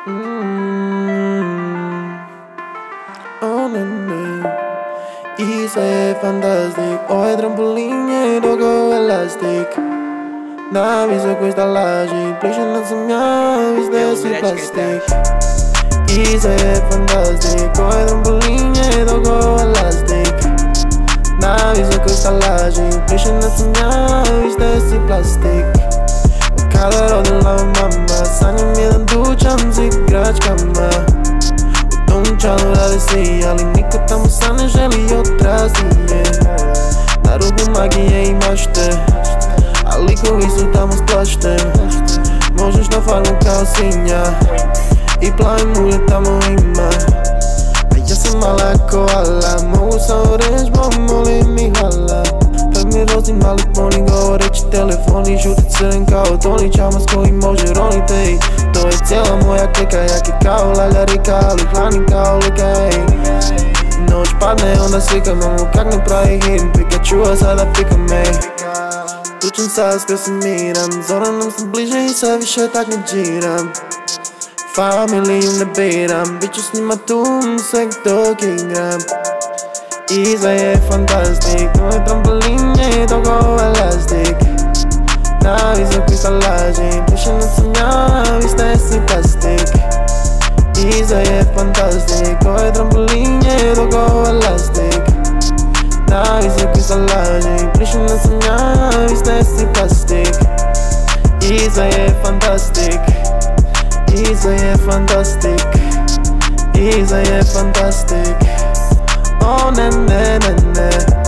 Oh, neném, isso é fantástico. Oh, é trampolim, é dogo elástico. Na visa com estalagem, pleja na minha vista desse plástico. Isso é fantástico. Oh, é trampolim, é dogo elástico. Na visa com estalagem, pleja na minha vista desse plástico. Cada hora de la mama, sangue me dando chance, grade cama. O tom chalo da DC, ali me catamos sana, geli e outras dias. Naruto magia e master, ali com isso estamos cluster. Mojos na farm calcinha, e plá e mulher tamo em mar. Aí essa mala koala, mo usa orange, mole me rala. Me rozi mali poni govore će telefoni, žuti crn kao Toni, čamasko i može ronite. To je cijela moja klika, jaki kao laljarika, ali hlani kao lika, ej. Noć padne, onda slikam, mamu kak ne pravi hit, Pikachu, a sada pika me. Tučem sad, skoro se miram, zora nam se bliže i sad više tak ne džiram. Familiju ne biram, bit ću s njima tu, sve dok igram. Iza je fantastik, moj trampolin je dogo elastik. Na visokoj stalaži, pišena sam ja, vi ste si plastik. Iza je fantastik, moj trampolin je dogo elastik. Na visokoj stalaži, pišena sam ja, vi ste si plastik. Iza je fantastik, Iza je fantastik, Iza je fantastik. Oh, ne, ne, ne, ne.